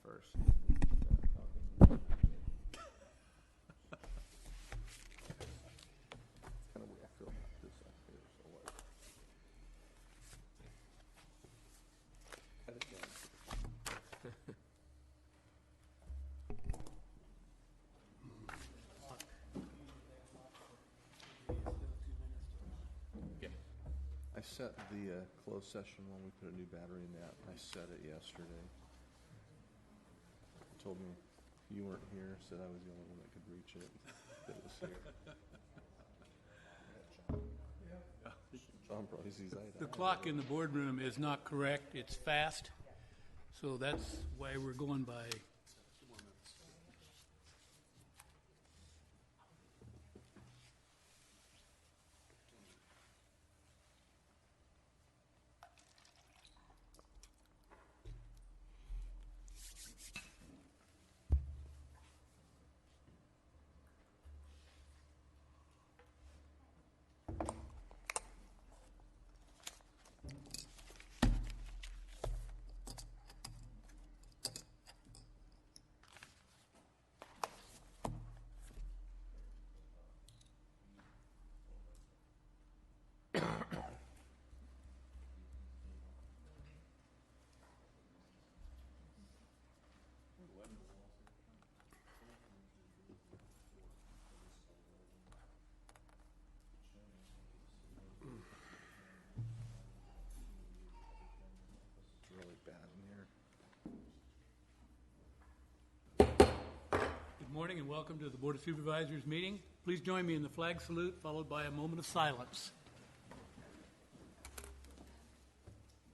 first. Kind of way I feel about this up here, so what? Cut it down. I set the closed session when we put a new battery in that. I set it yesterday. It told me you weren't here, said I was the only one that could reach it. That it was here. John probably sees eye to The eye. clock in the boardroom is not correct. It's fast. So that's why we're going by. It's really bad in here. Good morning and welcome to the Board of Supervisors meeting. Please join me in the flag salute, followed by a moment of silence.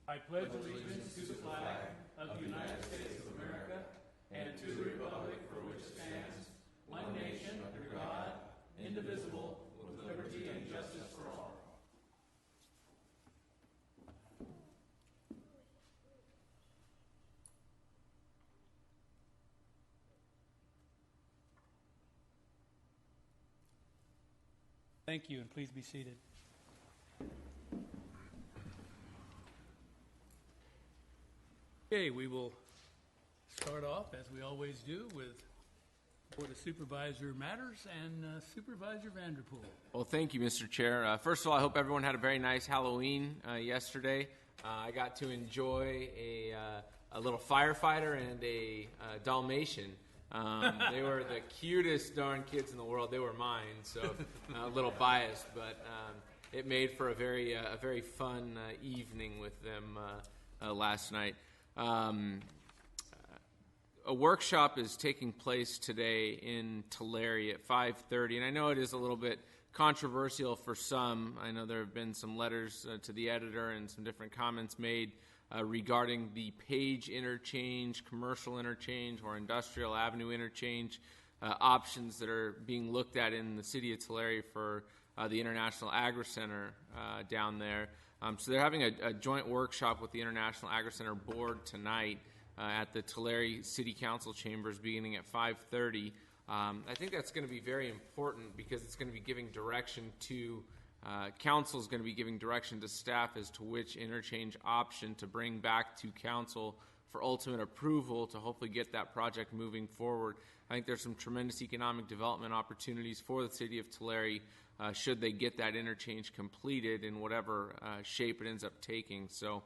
I pledge allegiance to the flag of the United States of America and to the republic for which it stands, one nation under God, indivisible, with liberty and justice for all. Thank you, and please be seated. Okay, we will start off, as we always do, with Board of Supervisor matters and Supervisor Vanderpool. Well, thank you, Mr. Chair. First of all, I hope everyone had a very nice Halloween yesterday. I got to enjoy a little firefighter and a Dalmatian. They were the cutest darn kids in the world. They were mine, so a little biased, but it made for a very fun evening with them last night. A workshop is taking place today in Tulare at 5:30, and I know it is a little bit controversial for some. I know there have been some letters to the editor and some different comments made regarding the Page interchange, commercial interchange, or industrial avenue interchange options that are being looked at in the city of Tulare for the International Agri-Center down there. So they're having a joint workshop with the International Agri-Center Board tonight at the Tulare City Council chambers beginning at 5:30. I think that's going to be very important because it's going to be giving direction to council is going to be giving direction to staff as to which interchange option to bring back to council for ultimate approval to hopefully get that project moving forward. I think there's some tremendous economic development opportunities for the city of Tulare should they get that interchange completed in whatever shape it ends up taking. So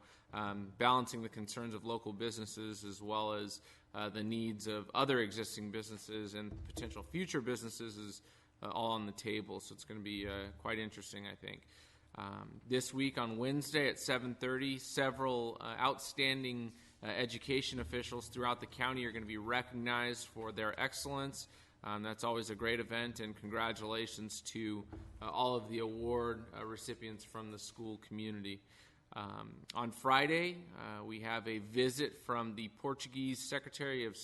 balancing the concerns of local businesses as well as the needs of other existing businesses and potential future businesses is all on the table. So it's going to be quite interesting, I think. This week on Wednesday at 7:30, several outstanding education officials throughout the county are going to be recognized for their excellence. That's always a great event, and congratulations to all of the award recipients from the school community. On Friday, we have a visit from the Portuguese Secretary of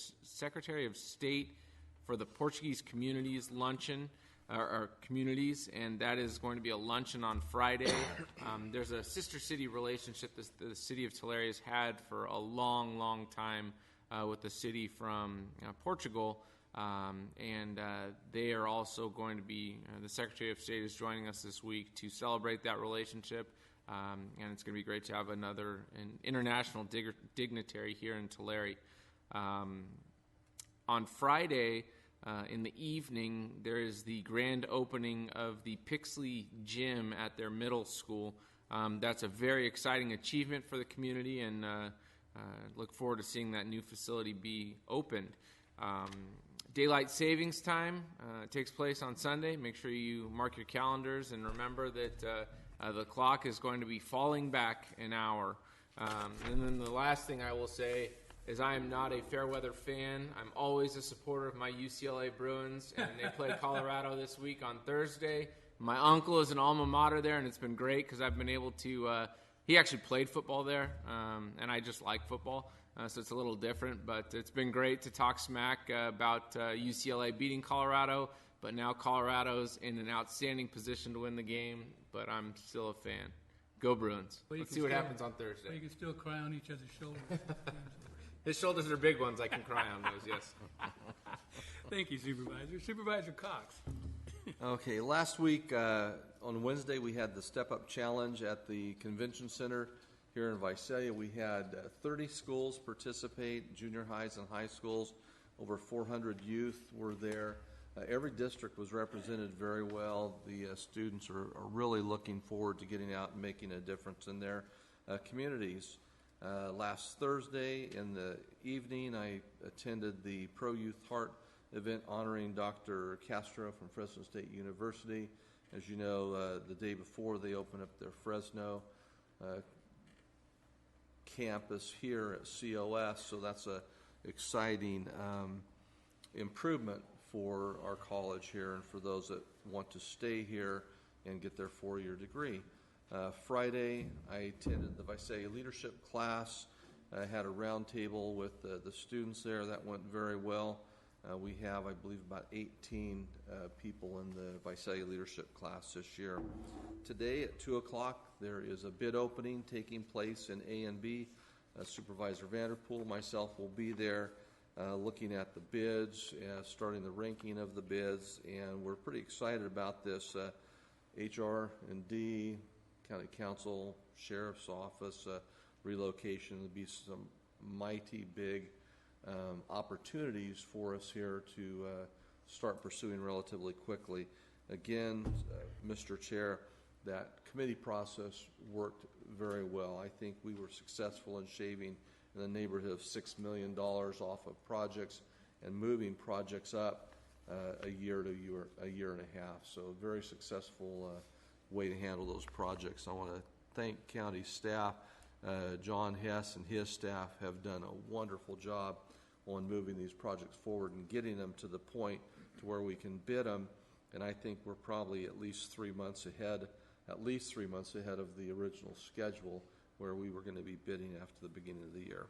State for the Portuguese Communities Luncheon, or communities, and that is going to be a luncheon on Friday. There's a sister city relationship the city of Tulare has had for a long time with the city from Portugal, and they are also going to be, the Secretary of State is joining us this week to celebrate that relationship, and it's going to be great to have an international dignitary here in Tulare. On Friday, in the evening, there is the grand opening of the Pixley Gym at their middle school. That's a very exciting achievement for the community, and look forward to seeing that new facility be opened. Daylight savings time takes place on Sunday. Make sure you mark your calendars and remember that the clock is going to be falling back an hour. And then the last thing I will say is I am not a fair weather fan. I'm always a supporter of my UCLA Bruins, and they play Colorado this week on Thursday. My uncle is an alma mater there, and it's been great because I've been able to he actually played football there, and I just like football, so it's a little different. But it's been great to talk smack about UCLA beating Colorado, but now Colorado's in an outstanding position to win the game, but I'm still a fan. Go Bruins. Well, Let's see what happens on Thursday. Well, you can still cry on each other's shoulders. His shoulders are big ones. I can cry on those, yes. Thank you, Supervisor. Supervisor Cox. Okay, last week on Wednesday we had the Step Up Challenge at the Convention Center here in Visalia. We had 30 schools participate, junior highs and high schools. Over 400 youth were there. Every district was represented very well. The students are really looking forward to getting out and making a difference in their communities. Last Thursday in the evening, I attended the Pro Youth Heart event honoring Dr. Castro from Fresno State University. As you know, the day before they opened up their Fresno campus here at COS, so that's a exciting improvement for our college here and for those that want to stay here and get their four-year degree. Friday, I attended the Visalia Leadership class. I had a round table with the students there. That went very well. We have, I believe, about 18 people in the Visalia Leadership class this year. Today at 2 o'clock, there is a bid opening taking place in A and B. Supervisor Vanderpool, myself will be there looking at the bids, starting the ranking of the bids, and we're pretty excited about this. HR and D, County Council, Sheriff's Office, relocation. There'll be some mighty big opportunities for us here to start pursuing relatively quickly. Again, Mr. Chair, that committee process worked very well. I think we were successful in shaving in the neighborhood of $6 million off of projects and moving projects up a year and a half. So a very successful way to handle those projects. I want to thank county staff. John Hess and his staff have done a wonderful job on moving these projects forward and getting them to the point to where we can bid them. And I think we're probably at least 3 months ahead of the original schedule where we were going to be bidding after the beginning of the year.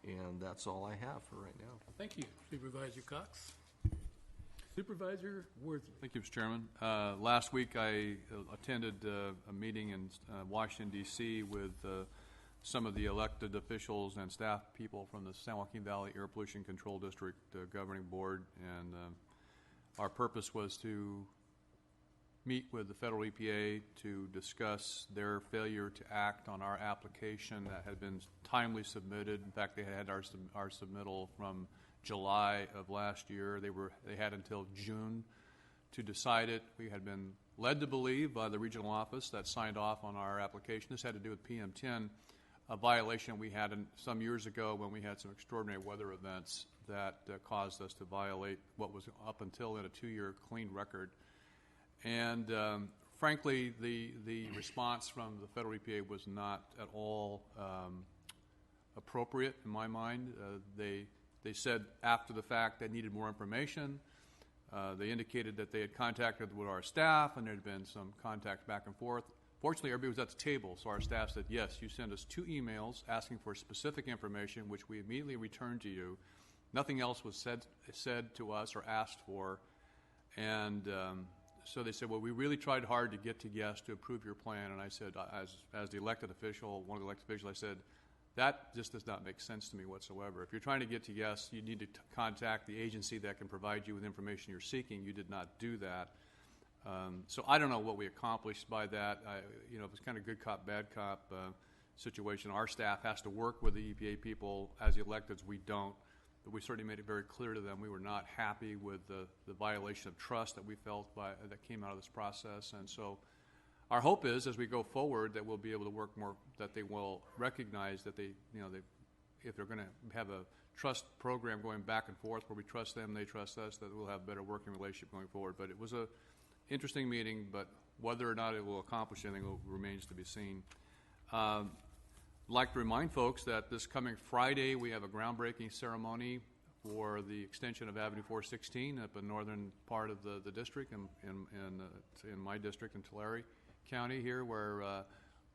And that's all I have for right now. Thank you, Supervisor Cox. Supervisor Worthy. Thank you, Mr. Chairman. Last week I attended a meeting in Washington, D.C. with some of the elected officials and staff people from the San Joaquin Valley Air Pollution Control District Governing Board, and our purpose was to meet with the federal EPA to discuss their failure to act on our application that had been timely submitted. In fact, they had our submittal from July of last year. They had until June to decide it. We had been led to believe by the regional office that signed off on our application. This had to do with PM10, a violation we had some years ago when we had some extraordinary weather events that caused us to violate what was up until then a 2-year clean record. And frankly, the response from the federal EPA was not at all appropriate in my mind. They said after the fact they needed more information. They indicated that they had contacted with our staff and there had been some contact back and forth. Fortunately, everybody was at the table, so our staff said, yes, you send us 2 emails asking for specific information, which we immediately returned to you. Nothing else was said to us or asked for. And so they said, well, we really tried hard to get to yes to approve your plan. And I said, as the elected official, one of the elected officials, I said, that just does not make sense to me whatsoever. If you're trying to get to yes, you need to contact the agency that can provide you with information you're seeking. You did not do that. So I don't know what we accomplished by that. It was kind of good cop, bad cop situation. Our staff has to work with the EPA people. As the electeds, we don't. but we certainly made it very clear to them we were not happy with the violation of trust that we felt that came out of this process. And so our hope is, as we go forward, that we'll be able to work more, that they will recognize that if they're going to have a trust program going back and forth where we trust them, they trust us, that we'll have a better working relationship going forward. But it was a interesting meeting, but whether or not it will accomplish anything remains to be seen. I'd like to remind folks that this coming Friday we have a groundbreaking ceremony for the extension of Avenue 416 up in northern part of the district, in my district in Tulare County here, where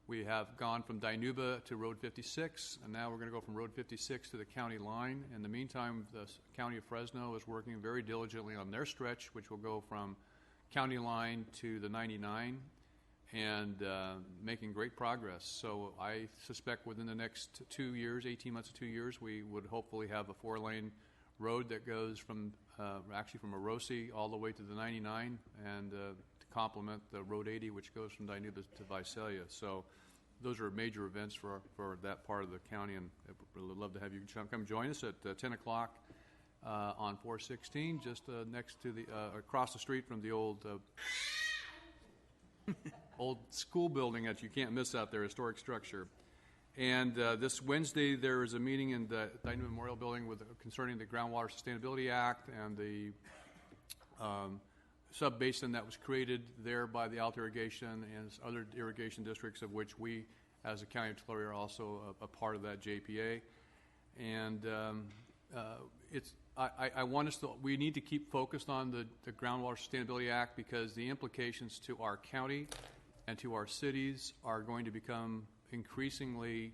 we have gone from Dinuba to Road 56, and now we're going to go from Road 56 to the county line. In the meantime, the County of Fresno is working very diligently on their stretch, which will go from county line to the 99, and making great progress. So I suspect within the next 2 years, 18 months to 2 years, we would hopefully have a 4-lane road that goes from Orosi all the way to the 99, and to complement the Road 80, which goes from Dinuba to Visalia. So those are major events for that part of the county, and I'd love to have you come join us at 10 o'clock on 416, just next to the across the street from the old old school building that you can't miss out there, historic structure. And this Wednesday there is a meeting in the Dinuba Memorial Building concerning the Groundwater Sustainability Act and the sub-basin that was created there by the Alta Irrigation and other irrigation districts, of which we, as the County of Tulare, are also a part of that JPA. And we need to keep focused on the Groundwater Sustainability Act, because the implications to our county and to our cities are going to become increasingly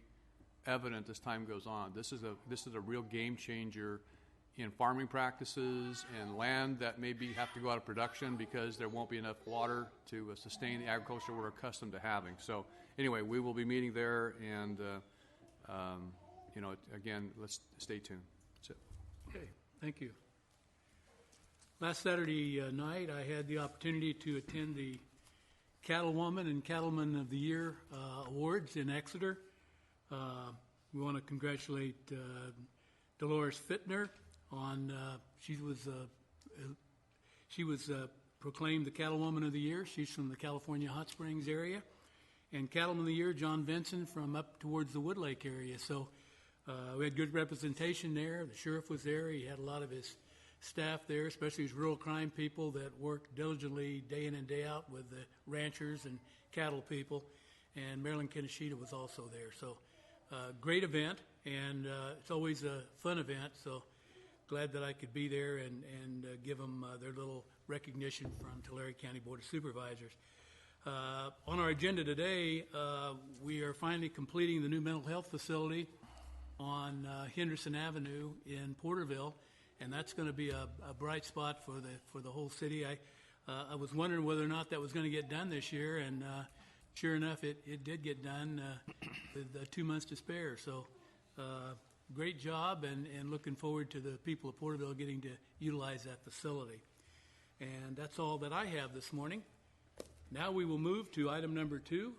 evident as time goes on. This is a real game changer in farming practices and land that maybe have to go out of production because there won't be enough water to sustain the agriculture we're accustomed to having. So anyway, we will be meeting there, and again, let's stay tuned. That's it. Okay, thank you. Last Saturday night, I had the opportunity to attend the Cattlewoman and Cattleman of the Year awards in Exeter. We want to congratulate Dolores Fittner on she was proclaimed the Cattlewoman of the Year. She's from the California Hot Springs area. And Cattleman of the Year, John Vinson, from up towards the Woodlake area. So we had good representation there. The sheriff was there. He had a lot of his staff there, especially his rural crime people that work diligently day in and day out with the ranchers and cattle people. And Marilyn Kinoshita was also there. So great event, and it's always a fun event. So glad that I could be there and give them their little recognition from Tulare County Board of Supervisors. On our agenda today, we are finally completing the new mental health facility on Henderson Avenue in Porterville, and that's going to be a bright spot for the whole city. I was wondering whether or not that was going to get done this year, and sure enough, it did get done with 2 months to spare. So great job, and looking forward to the people of Porterville getting to utilize that facility. And that's all that I have this morning. Now we will move to item number 2,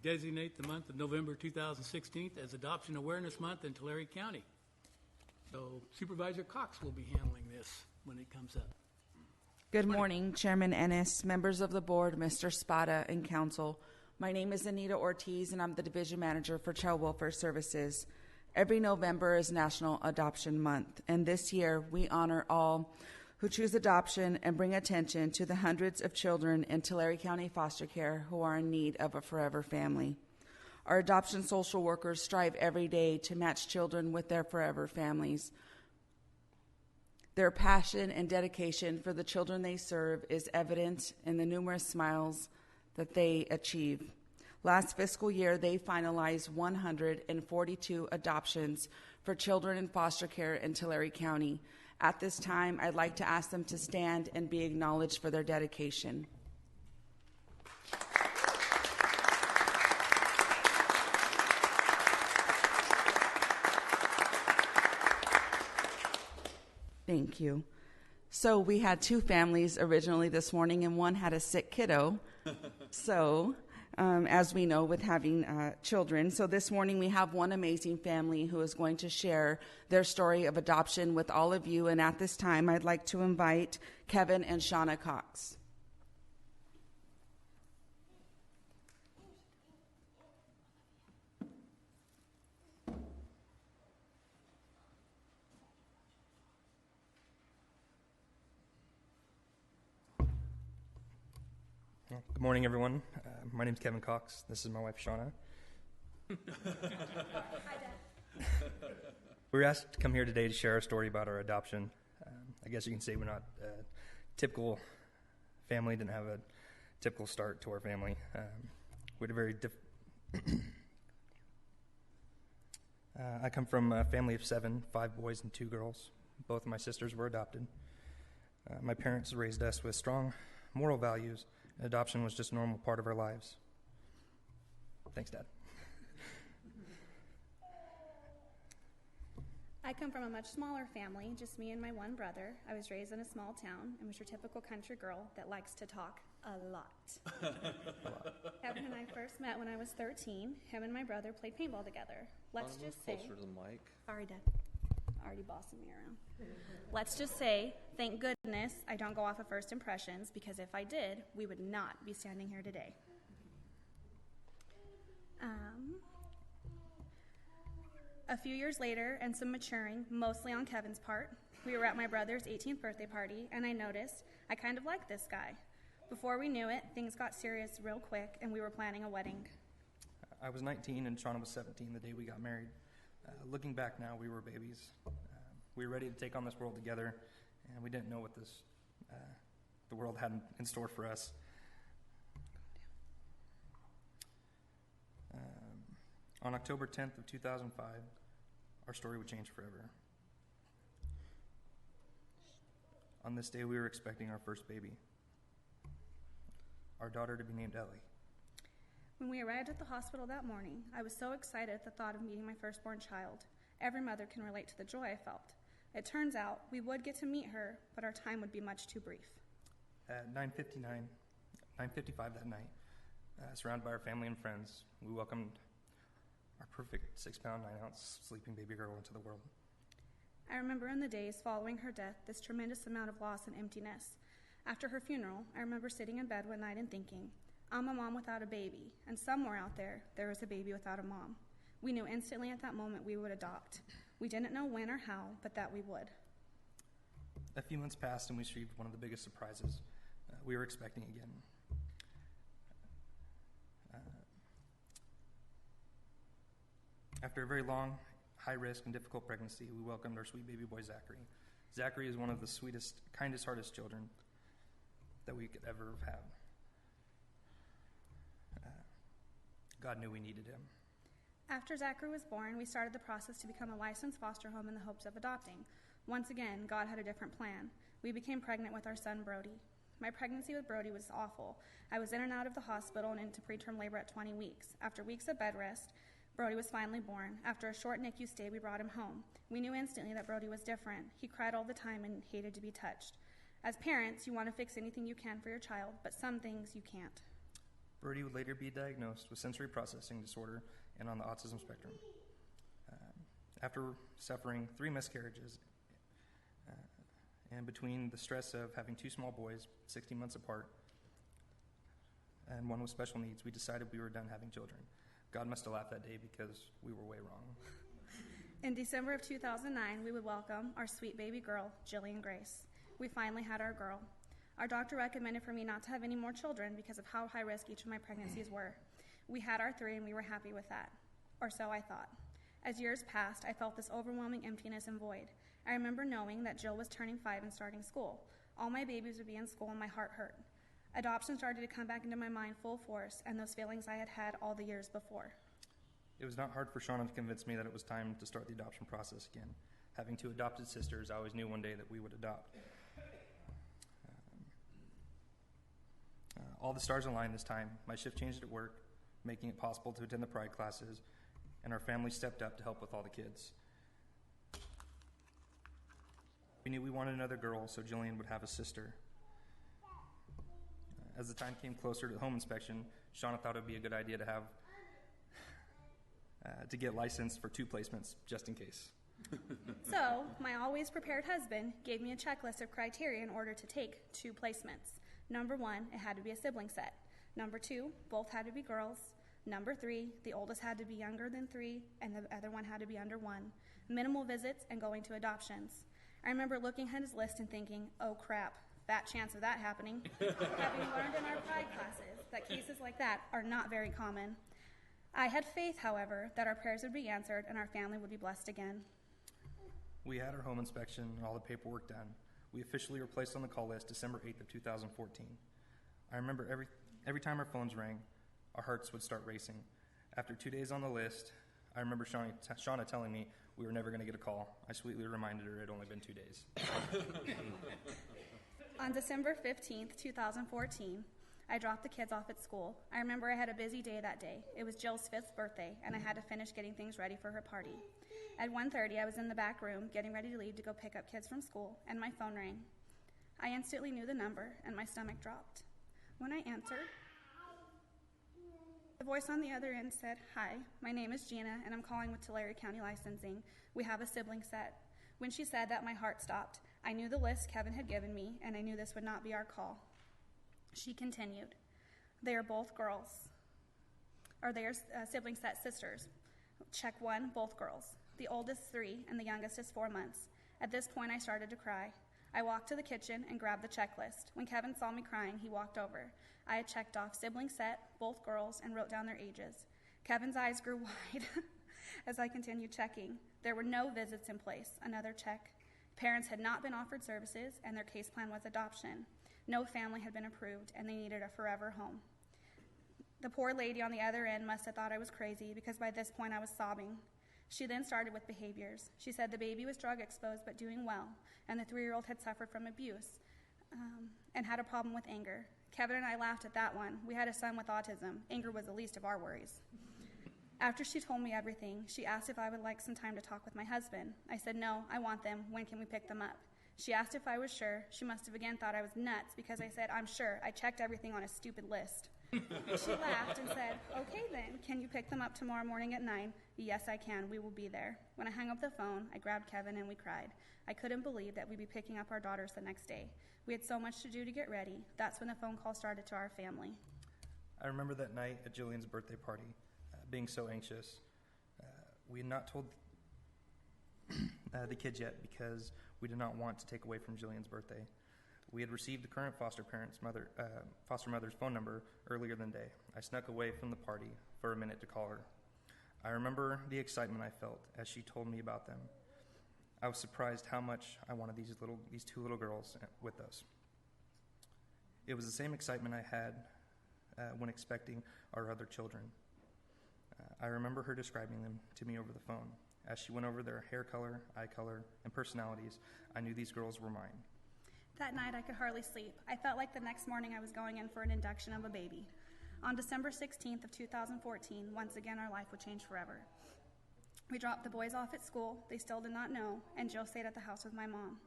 designate the month of November 2016 as Adoption Awareness Month in Tulare County. So Supervisor Cox will be handling this when it comes up. Good morning, Chairman Ennis, members of the board, Mr. Spada, and council. My name is Anita Ortiz, and I'm the Division Manager for Child Welfare Services. Every November is National Adoption Month, and this year we honor all who choose adoption and bring attention to the hundreds of children in Tulare County foster care who are in need of a forever family. Our adoption social workers strive every day to match children with their forever families. Their passion and dedication for the children they serve is evident in the numerous smiles that they achieve. Last fiscal year, they finalized 142 adoptions for children in foster care in Tulare County. At this time, I'd like to ask them to stand and be acknowledged for their dedication. Thank you. So we had 2 families originally this morning, and one had a sick kiddo. So as we know, with having children. So this morning we have one amazing family who is going to share their story of adoption with all of you. And at this time, I'd like to invite Kevin and Shauna Cox. Good morning, everyone. My name's Kevin Cox. This is my wife, Shauna. We were asked to come here today to share our story about our adoption. I guess you can say we're not a typical family, didn't have a typical start to our family. We had a very I come from a family of 7, 5 boys and 2 girls. Both of my sisters were adopted. My parents raised us with strong moral values. Adoption was just a normal part of our lives. Thanks, Dad. I come from a much smaller family, just me and my one brother. I was raised in a small town and was your typical country girl that likes to talk a lot. Kevin and I first met when I was 13. Him and my brother played paintball together. Let's just say... Closer to the mic. Sorry, Dad. Already bossing me around. Let's just say, thank goodness I don't go off of first impressions, because if I did, we would not be standing here today. A few years later, and some maturing, mostly on Kevin's part, we were at my brother's 18th birthday party, and I noticed I kind of liked this guy. Before we knew it, things got serious real quick, and we were planning a wedding. I was 19 and Shauna was 17 the day we got married. Looking back now, we were babies. We were ready to take on this world together, and we didn't know what the world had in store for us. On October 10th of 2005, our story would change forever. On this day, we were expecting our first baby, our daughter to be named Ellie. When we arrived at the hospital that morning, I was so excited at the thought of meeting my firstborn child. Every mother can relate to the joy I felt. It turns out we would get to meet her, but our time would be much too brief. At 9:55 that night, surrounded by our family and friends, we welcomed our perfect 6-pound, 9-ounce sleeping baby girl into the world. I remember in the days following her death this tremendous amount of loss and emptiness. After her funeral, I remember sitting in bed one night and thinking, I'm a mom without a baby, and somewhere out there, there is a baby without a mom. We knew instantly at that moment we would adopt. We didn't know when or how, but that we would. A few months passed and we received one of the biggest surprises. We were expecting again. After a very long, high-risk, and difficult pregnancy, we welcomed our sweet baby boy, Zachary. Zachary is one of the sweetest, kindest, hardest children that we could ever have. God knew we needed him. After Zachary was born, we started the process to become a licensed foster home in the hopes of adopting. Once again, God had a different plan. We became pregnant with our son, Brody. My pregnancy with Brody was awful. I was in and out of the hospital and into preterm labor at 20 weeks. After weeks of bed rest, Brody was finally born. After a short NICU stay, we brought him home. We knew instantly that Brody was different. He cried all the time and hated to be touched. As parents, you want to fix anything you can for your child, but some things you can't. Brody would later be diagnosed with sensory processing disorder and on the autism spectrum. After suffering 3 miscarriages, and between the stress of having 2 small boys, 16 months apart, and one with special needs, we decided we were done having children. God must have laughed that day because we were way wrong. In December of 2009, we would welcome our sweet baby girl, Jillian Grace. We finally had our girl. Our doctor recommended for me not to have any more children because of how high risk each of my pregnancies were. We had our 3 and we were happy with that. Or so I thought. As years passed, I felt this overwhelming emptiness and void. I remember knowing that Jill was turning 5 and starting school. All my babies would be in school and my heart hurt. Adoption started to come back into my mind full force, and those feelings I had had all the years before. It was not hard for Shauna to convince me that it was time to start the adoption process again. Having 2 adopted sisters, I always knew one day that we would adopt. All the stars aligned this time. My shift changed at work, making it possible to attend the Pride classes, and our family stepped up to help with all the kids. We knew we wanted another girl, so Jillian would have a sister. As the time came closer to the home inspection, Shauna thought it would be a good idea to have to get licensed for 2 placements, just in case. So, my always prepared husband gave me a checklist of criteria in order to take 2 placements. Number 1, it had to be a sibling set. Number 2, both had to be girls. Number 3, the oldest had to be younger than 3, and the other one had to be under 1. Minimal visits and going to adoptions. I remember looking at his list and thinking, oh crap, fat chance of that happening. Having learned in our pride classes that cases like that are not very common. I had faith, however, that our prayers would be answered and our family would be blessed again. We had our home inspection and all the paperwork done. We officially were placed on the call list December 8th of 2014. I remember every time our phones rang, our hearts would start racing. After 2 days on the list, I remember Shauna telling me we were never going to get a call. I sweetly reminded her it had only been 2 days. On December 15th, 2014, I dropped the kids off at school. I remember I had a busy day that day. It was Jill's 5th birthday, and I had to finish getting things ready for her party. At 1:30, I was in the back room getting ready to leave to go pick up kids from school, and my phone rang. I instantly knew the number, and my stomach dropped. When I answered, the voice on the other end said, "Hi, my name is Gina, and I'm calling with Tulare County Licensing. We have a sibling set." When she said that, my heart stopped. I knew the list Kevin had given me, and I knew this would not be our call. She continued, "They are both girls, or they are sibling set sisters. Check 1, both girls. The oldest 3, and the youngest is 4 months. At this point, I started to cry. I walked to the kitchen and grabbed the checklist. When Kevin saw me crying, he walked over. I had checked off sibling set, both girls, and wrote down their ages. Kevin's eyes grew wide as I continued checking. There were no visits in place. Another check. Parents had not been offered services, and their case plan was adoption. No family had been approved, and they needed a forever home. The poor lady on the other end must have thought I was crazy, because by this point I was sobbing. She then started with behaviors. She said the baby was drug exposed but doing well, and the 3-year-old had suffered from abuse and had a problem with anger. Kevin and I laughed at that one. We had a son with autism. Anger was the least of our worries. After she told me everything, she asked if I would like some time to talk with my husband. I said, "No, I want them. When can we pick them up?" She asked if I was sure. She must have again thought I was nuts because I said, "I'm sure. I checked everything on a stupid list." She laughed and said, "Okay then, can you pick them up tomorrow morning at 9? "Yes, I can. We will be there." When I hung up the phone, I grabbed Kevin and we cried. I couldn't believe that we'd be picking up our daughters the next day. We had so much to do to get ready. That's when the phone call started to our family. I remember that night at Jillian's birthday party, being so anxious. We had not told the kids yet because we did not want to take away from Jillian's birthday. We had received the current foster mother's phone number earlier than day. I snuck away from the party for a minute to call her. I remember the excitement I felt as she told me about them. I was surprised how much I wanted these 2 little girls with us. It was the same excitement I had when expecting our other children. I remember her describing them to me over the phone. As she went over their hair color, eye color, and personalities, I knew these girls were mine. That night I could hardly sleep. I felt like the next morning I was going in for an induction of a baby. On December 16th of 2014, once again our life would change forever. We dropped the boys off at school. They still did not know, and Jill stayed at the house with my mom.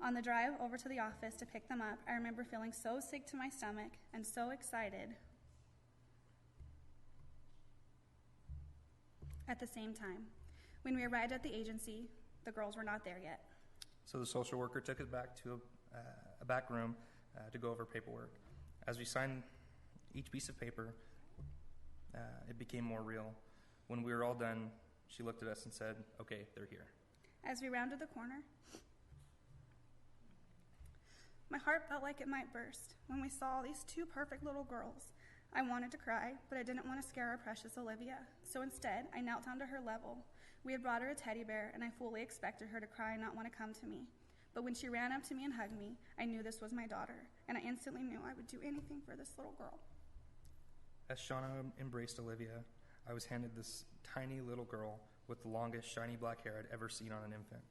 On the drive over to the office to pick them up, I remember feeling so sick to my stomach and so excited at the same time. When we arrived at the agency, the girls were not there yet. So the social worker took us back to a back room to go over paperwork. As we signed each piece of paper, it became more real. When we were all done, she looked at us and said, "Okay, they're here." As we rounded the corner, my heart felt like it might burst when we saw these 2 perfect little girls. I wanted to cry, but I didn't want to scare our precious Olivia. So instead, I knelt down to her level. We had brought her a teddy bear, and I fully expected her to cry and not want to come to me. But when she ran up to me and hugged me, I knew this was my daughter, and I instantly knew I would do anything for this little girl. As Shauna embraced Olivia, I was handed this tiny little girl with the longest shiny black hair I'd ever seen on an infant.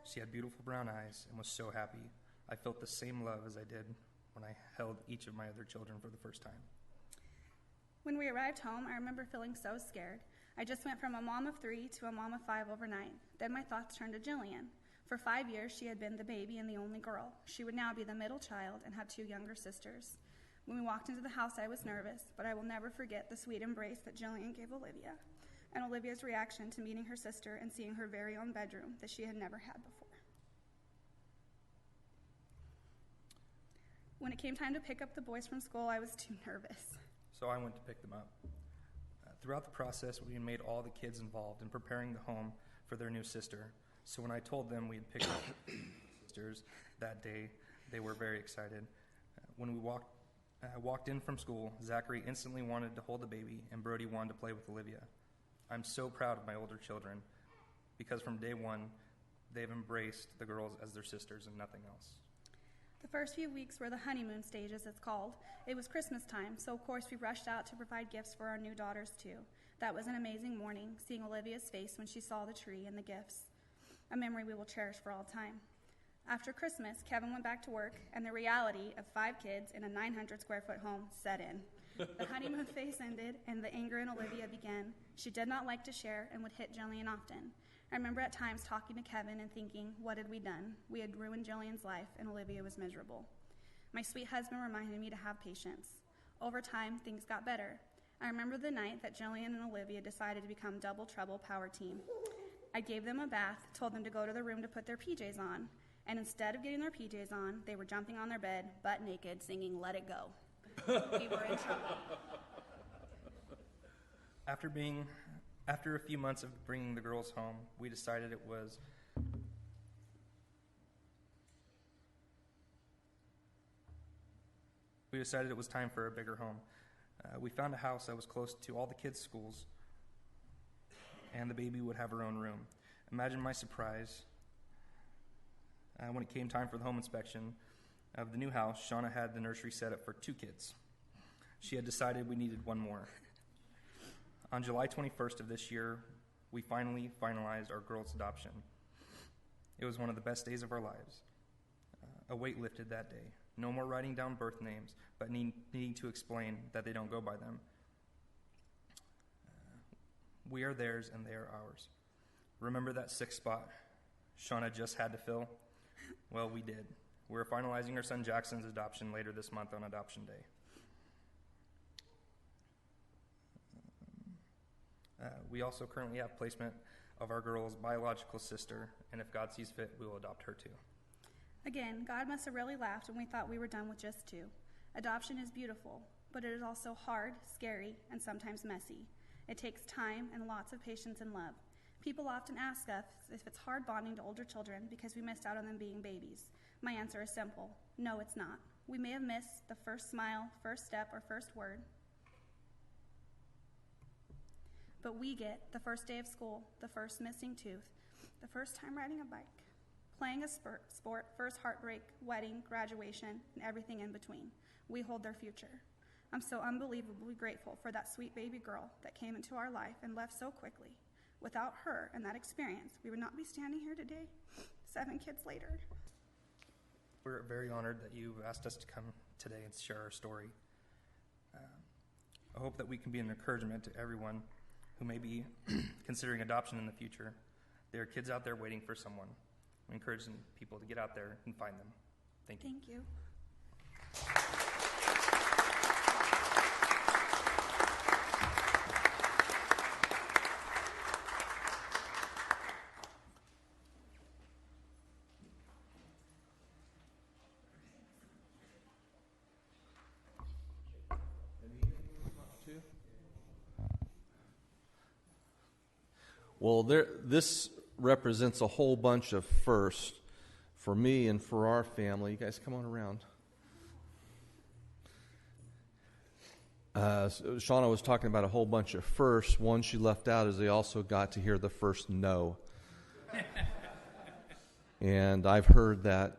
She had beautiful brown eyes and was so happy. I felt the same love as I did when I held each of my other children for the first time. When we arrived home, I remember feeling so scared. I just went from a mom of 3 to a mom of 5 overnight. Then my thoughts turned to Jillian. For 5 years, she had been the baby and the only girl. She would now be the middle child and have 2 younger sisters. When we walked into the house, I was nervous, but I will never forget the sweet embrace that Jillian gave Olivia, and Olivia's reaction to meeting her sister and seeing her very own bedroom that she had never had before. When it came time to pick up the boys from school, I was too nervous. So I went to pick them up. Throughout the process, we made all the kids involved in preparing the home for their new sister. So when I told them we had picked up sisters that day, they were very excited. When we walked in from school, Zachary instantly wanted to hold the baby, and Brody wanted to play with Olivia. I'm so proud of my older children because from day one, they've embraced the girls as their sisters and nothing else. The first few weeks were the honeymoon stage, as it's called. It was Christmas time, so of course we rushed out to provide gifts for our new daughters too. That was an amazing morning, seeing Olivia's face when she saw the tree and the gifts. A memory we will cherish for all time. After Christmas, Kevin went back to work, and the reality of 5 kids in a 900-square-foot home set in. The honeymoon phase ended, and the anger in Olivia began. She did not like to share and would hit Jillian often. I remember at times talking to Kevin and thinking, what had we done? We had ruined Jillian's life, and Olivia was miserable. My sweet husband reminded me to have patience. Over time, things got better. I remember the night that Jillian and Olivia decided to become double trouble power team. I gave them a bath, told them to go to their room to put their PJs on, and instead of getting their PJs on, they were jumping on their bed, butt naked, singing Let It Go. We were in trouble. After a few months of bringing the girls home, we decided it was time for a bigger home. We found a house that was close to all the kids' schools, and the baby would have her own room. Imagine my surprise when it came time for the home inspection of the new house. Shauna had the nursery set up for 2 kids. She had decided we needed 1 more. On July 21st of this year, we finally finalized our girls' adoption. It was one of the best days of our lives. A weight lifted that day. No more writing down birth names, but needing to explain that they don't go by them. We are theirs and they are ours. Remember that 6th spot Shauna just had to fill? Well, we did. We're finalizing our son Jackson's adoption later this month on Adoption Day. We also currently have placement of our girl's biological sister, and if God sees fit, we will adopt her too. Again, God must have really laughed when we thought we were done with just 2. Adoption is beautiful, but it is also hard, scary, and sometimes messy. It takes time and lots of patience and love. People often ask us if it's hard bonding to older children because we missed out on them being babies. My answer is simple. No, it's not. We may have missed the first smile, first step, or first word, but we get the first day of school, the first missing tooth, the first time riding a bike, playing a sport, first heartbreak, wedding, graduation, and everything in between. We hold their future. I'm so unbelievably grateful for that sweet baby girl that came into our life and left so quickly. Without her and that experience, we would not be standing here today, 7 kids later. We're very honored that you've asked us to come today and share our story. I hope that we can be an encouragement to everyone who may be considering adoption in the future. There are kids out there waiting for someone. We're encouraging people to get out there and find them. Thank you. Thank you. Well, this represents a whole bunch of firsts for me and for our family. You guys come on around. Shauna was talking about a whole bunch of firsts. One she left out is they also got to hear the first no. And I've heard that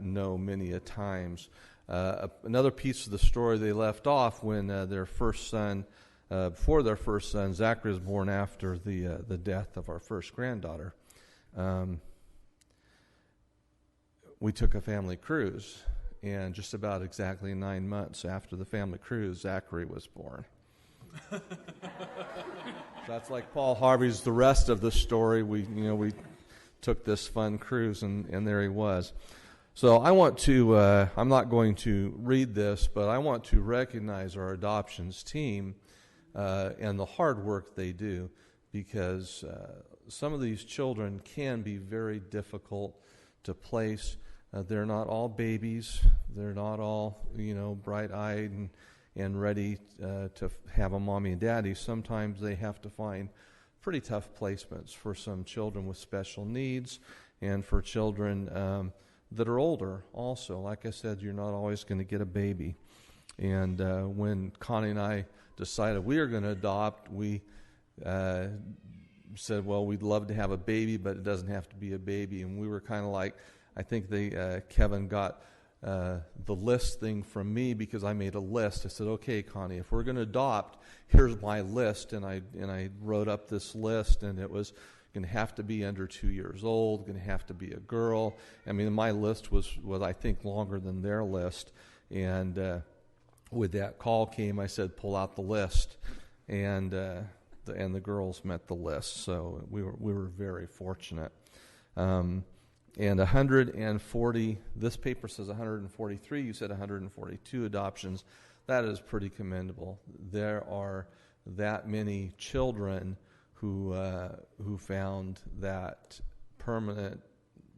no many a times. Another piece of the story they left off when their first son, before their first son, Zachary was born after the death of our first granddaughter. We took a family cruise, and just about exactly 9 months after the family cruise, Zachary was born. So that's like Paul Harvey's The Rest of the Story. We took this fun cruise, and there he was. So I want to, I'm not going to read this, but I want to recognize our adoptions team and the hard work they do, because some of these children can be very difficult to place. They're not all babies. They're not all, bright-eyed and ready to have a mommy and daddy. Sometimes they have to find pretty tough placements for some children with special needs and for children that are older also. Like I said, you're not always going to get a baby. And when Connie and I decided we were going to adopt, we said, well, we'd love to have a baby, but it doesn't have to be a baby. And we were kind of like, I think Kevin got the list thing from me because I made a list. I said, okay, Connie, if we're going to adopt, here's my list. And I wrote up this list, and it was going to have to be under 2 years old, going to have to be a girl. I mean, my list was I think, longer than their list. And with that call came, I said, pull out the list. And the girls met the list. So we were very fortunate. And 140, this paper says 143, you said 142 adoptions. That is pretty commendable. There are that many children who found that permanent,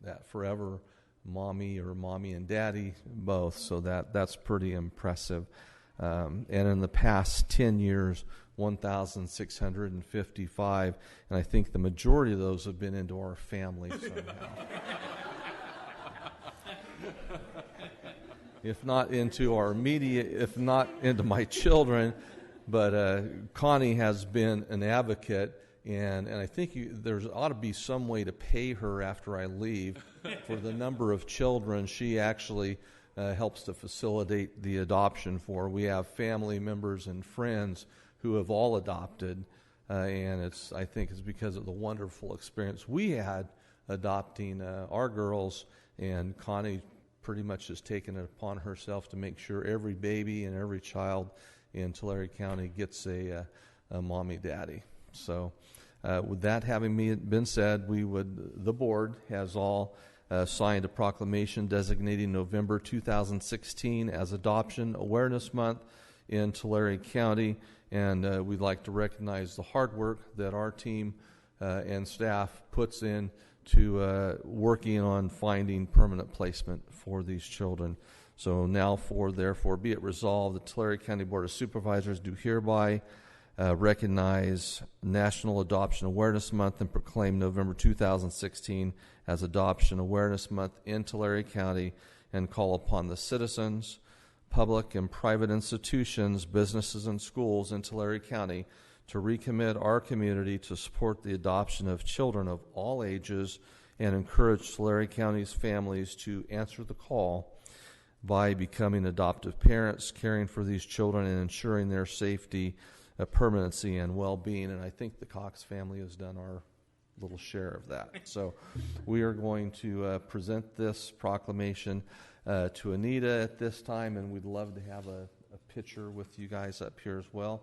that forever mommy and daddy both. So that's pretty impressive. And in the past 10 years, 1,655, and I think the majority of those have been into our family somehow. If not into our immediate, if not into my children, but Connie has been an advocate, and I think there ought to be some way to pay her after I leave for the number of children she actually helps to facilitate the adoption for. We have family members and friends who have all adopted, and I think it's because of the wonderful experience we had adopting our girls, and Connie pretty much has taken it upon herself to make sure every baby and every child in Tulare County gets a mommy daddy. So with that having been said, the board has all signed a proclamation designating November 2016 as Adoption Awareness Month in Tulare County, and we'd like to recognize the hard work that our team and staff puts in to working on finding permanent placement for these children. So now therefore be it resolved, the Tulare County Board of Supervisors do hereby recognize National Adoption Awareness Month and proclaim November 2016 as Adoption Awareness Month in Tulare County, and call upon the citizens, public and private institutions, businesses, and schools in Tulare County to recommit our community to support the adoption of children of all ages and encourage Tulare County's families to answer the call by becoming adoptive parents, caring for these children, and ensuring their safety, permanency, and well-being. And I think the Cox family has done our little share of that. So we are going to present this proclamation to Anita at this time, and we'd love to have a picture with you guys up here as well.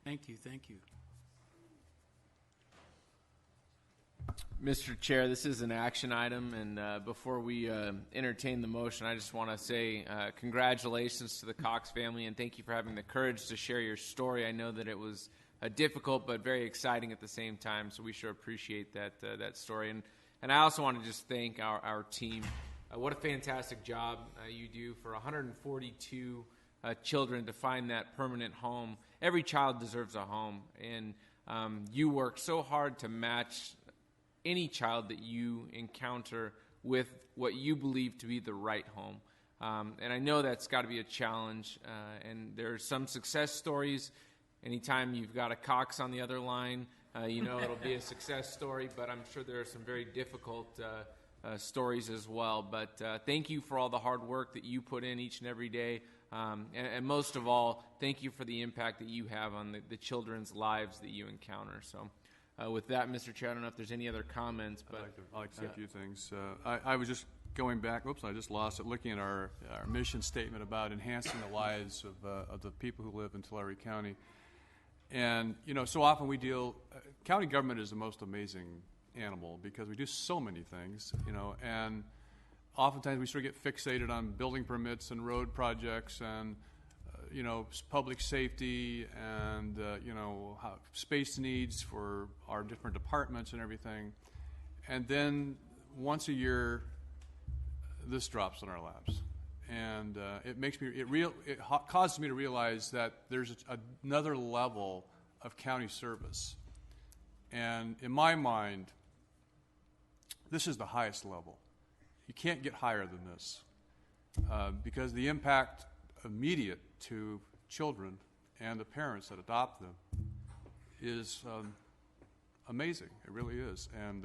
Thank you. Mr. Chair, this is an action item, and before we entertain the motion, I just want to say congratulations to the Cox family, and thank you for having the courage to share your story. I know that it was difficult but very exciting at the same time, so we sure appreciate that story. And I also want to just thank our team. What a fantastic job you do for 142 children to find that permanent home. every child deserves a home, and you work so hard to match any child that you encounter with what you believe to be the right home. And I know that's got to be a challenge, and there are some success stories. Anytime you've got a Cox on the other line, it'll be a success story, but I'm sure there are some very difficult stories as well. But thank you for all the hard work that you put in each and every day. And most of all, thank you for the impact that you have on the children's lives that you encounter. So with that, Mr. Chair, I don't know if there's any other comments. But I'd like to say a few things. I was just going back, I just lost it, looking at our mission statement about enhancing the lives of the people who live in Tulare County. And, so often we county government is the most amazing animal because we do so many things, and oftentimes we sort of get fixated on building permits and road projects and, public safety and, how space needs for our different departments and everything. And then once a year, this drops on our laps. And it causes me to realize that there's another level of county service. And in my mind, this is the highest level. You can't get higher than this because the impact immediate to children and the parents that adopt them is amazing. It really is. And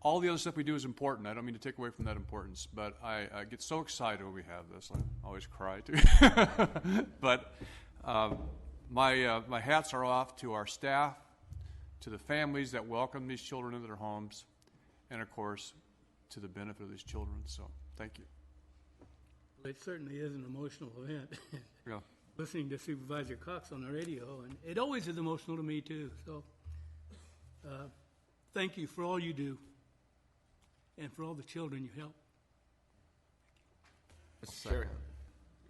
all the other stuff we do is important. I don't mean to take away from that importance, but I get so excited when we have this. I always cry too. But my hats are off to our staff, to the families that welcome these children into their homes, and of course, to the benefit of these children. So thank you. Well, it certainly is an emotional event. Yeah. Listening to Supervisor Cox on the radio, and it always is emotional to me too. So thank you for all you do and for all the children you help. Sure.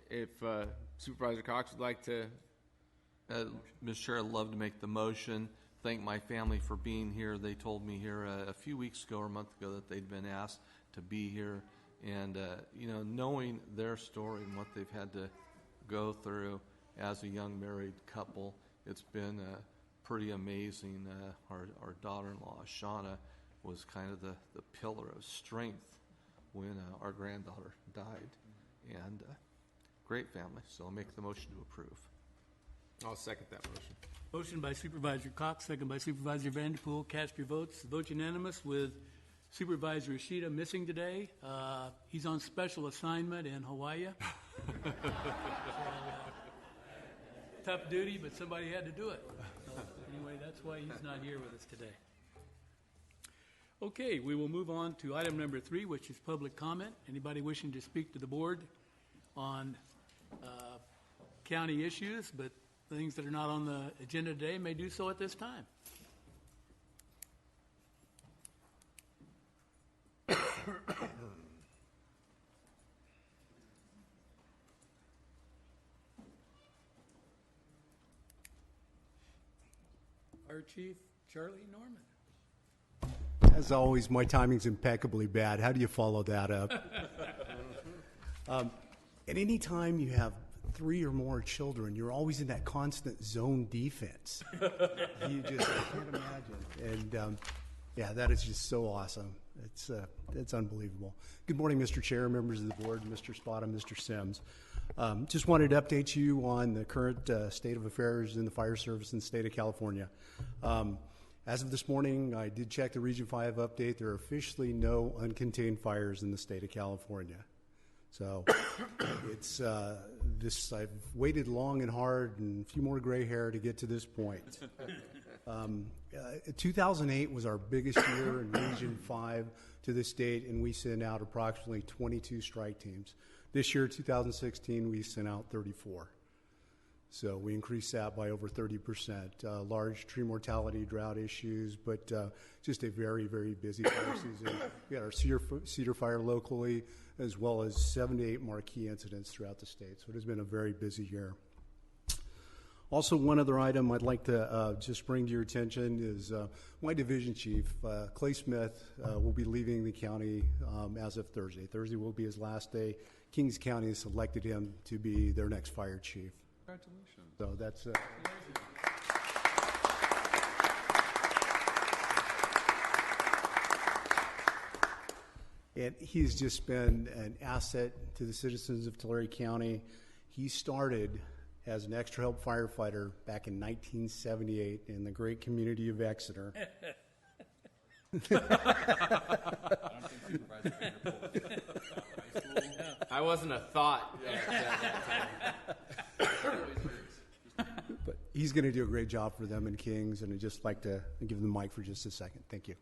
If Supervisor Cox would like to. Mr. Chair, I'd love to make the motion. Thank my family for being here. They told me here a few weeks ago or a month ago that they'd been asked to be here. And, knowing their story and what they've had to go through as a young married couple, it's been pretty amazing. Our daughter-in-law, Shauna, was kind of the pillar of strength when our granddaughter died. And great family. So I'll make the motion to approve. I'll second that motion. Motion by Supervisor Cox, second by Supervisor Vanderpool. Cast your votes. The vote unanimous with Supervisor Ishida missing today. He's on special assignment in Hawaii. Tough duty, but somebody had to do it. So, anyway, that's why he's not here with us today. Okay, we will move on to item number 3, which is public comment. Anybody wishing to speak to the board on county issues, but things that are not on the agenda today may do so at this time. Fire Chief Charlie Norman. As always, my timing's impeccably bad. How do you follow that up? At any time you have 3 or more children, you're always in that constant zone defense. You just can't imagine. And yeah, that is just so awesome. It's unbelievable. Good morning, Mr. Chair, members of the board, Mr. Spada, Mr. Sims. Just wanted to update you on the current state of affairs in the fire service in the state of California. As of this morning, I did check the Region 5 update. There are officially no uncontained fires in the state of California. So it's this. I've waited long and hard and a few more gray hair to get to this point. 2008 was our biggest year in Region 5 to this date, and we sent out approximately 22 strike teams. This year, 2016, we sent out 34. So we increased that by over 30%. Large tree mortality, drought issues, but just a very, very busy fire season. We had our cedar fire locally, as well as 7 to 8 marquee incidents throughout the state. So it has been a very busy year. Also, one other item I'd like to just bring to your attention is my division chief, Clay Smith, will be leaving the county as of Thursday. Thursday will be his last day. Kings County has selected him to be their next fire chief. Congratulations. So that's and he's just been an asset to the citizens of Tulare County. He started as an extra help firefighter back in 1978 in the great community of Exeter. I wasn't a thought at that time. But he's going to do a great job for them in Kings, and I'd just like to give him the mic for just a second. Thank you.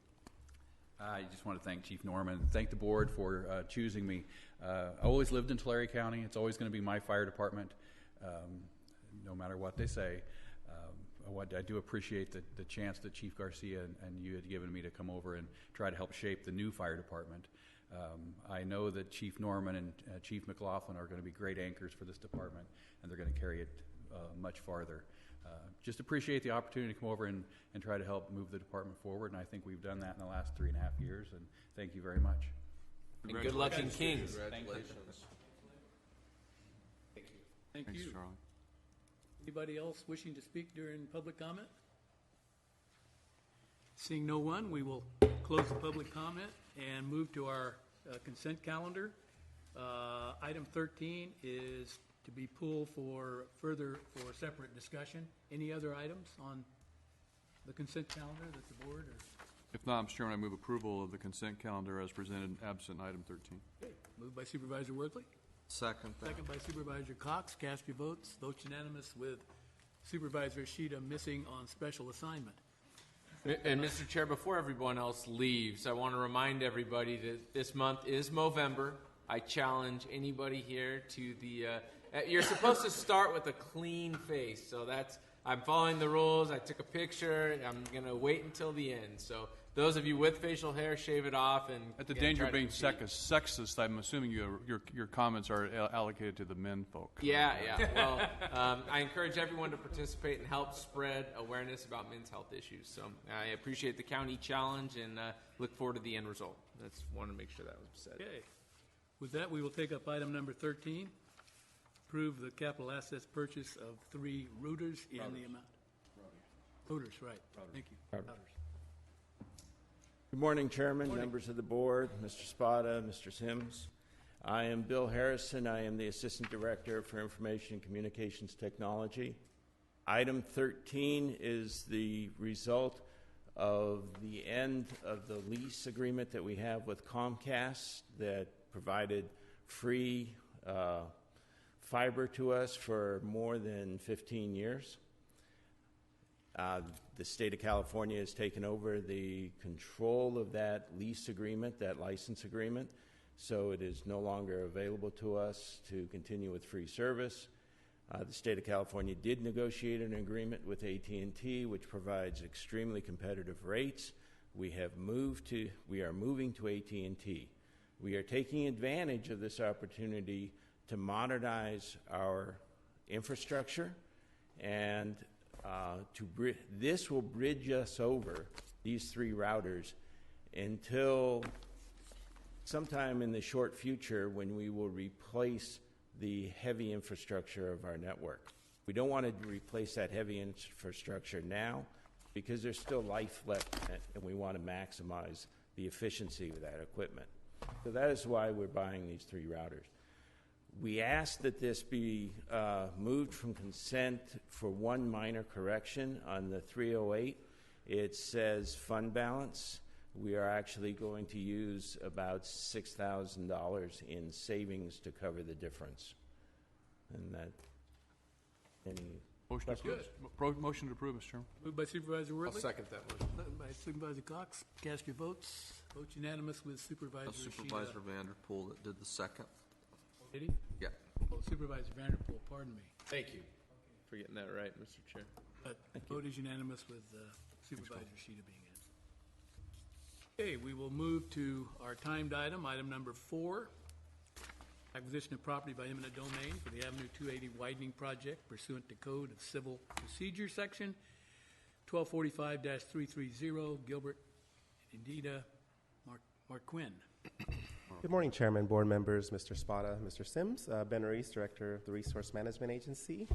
I just want to thank Chief Norman, thank the board for choosing me. I always lived in Tulare County. It's always going to be my fire department, no matter what they say. I do appreciate the chance that Chief Garcia and you had given me to come over and try to help shape the new fire department. I know that Chief Norman and Chief McLaughlin are going to be great anchors for this department, and they're going to carry it much farther. Just appreciate the opportunity to come over and try to help move the department forward, and I think we've done that in the last 3.5 years, and thank you very much. And good luck in Kings. Congratulations. Thank Thanks, you. Charlie. Anybody else wishing to speak during public comment? Seeing no one, we will close the public comment and move to our consent calendar. Item 13 is to be pulled for separate discussion. Any other items on the consent calendar that the board or? If not, Mr. Chairman, I move approval of the consent calendar as presented, absent item 13. Okay, moved by Supervisor Worthley, Second. second by Supervisor Cox. Cast your votes. Votes unanimous with Supervisor Shida missing on special assignment. And Mr. Chair, before everyone else leaves, I want to remind everybody that this month is Movember. I challenge anybody here to the, you're supposed to start with a clean face. So I'm following the rules. I took a picture. I'm going to wait until the end. So those of you with facial hair, shave it off. And At the again, danger try of being to compete. sexist, I'm assuming your comments are allocated to the men folk. Yeah. Well, I encourage everyone to participate and help spread awareness about men's health issues. So I appreciate the county challenge and look forward to the end result. That's want to make sure that was said. Okay. With that, we will take up item number 13. Approve the capital assets purchase of 3 routers in the amount. Routers, right. Thank you. Routers. Good morning, Chairman, members of the board, Mr. Spada, Mr. Sims. I am Bill Harrison. I am the Assistant Director for Information and Communications Technology. Item 13 is the result of the end of the lease agreement that we have with Comcast that provided free fiber to us for more than 15 years. The state of California has taken over the control of that lease agreement, that license agreement, so it is no longer available to us to continue with free service. The state of California did negotiate an agreement with AT&T, which provides extremely competitive rates. We are moving to AT&T. We are taking advantage of this opportunity to modernize our infrastructure, and this will bridge us over, these 3 routers, until sometime in the short future when we will replace the heavy infrastructure of our network. We don't want to replace that heavy infrastructure now because there's still life left in it, and we want to maximize the efficiency of that equipment. So that is why we're buying these 3 routers. We ask that this be moved from consent for one minor correction on the 308. It says fund balance. We are actually going to use about $6,000 in savings to cover the difference. And that, any Motion to approve. Motion to approve, Mr. Chairman. Moved by Supervisor I'll Worthley. second that motion. Second by Supervisor Cox. Cast your votes. Votes unanimous with Supervisor Supervisor Shida. Vanderpool that did the second. Did he? Yeah. Oh, Supervisor Vanderpool, pardon me. Thank you for getting that right, Mr. Chair. But vote is unanimous with Supervisor Shida being in. Okay, we will move to our timed item, item number 4. Acquisition of property by eminent domain for the Avenue 280 widening project pursuant to Code of Civil Procedure Section 1245-330, Gilbert and Indita Marquin. Good morning, Chairman, board members, Mr. Spada, Mr. Sims. Ben Reese, Director of the Resource Management Agency.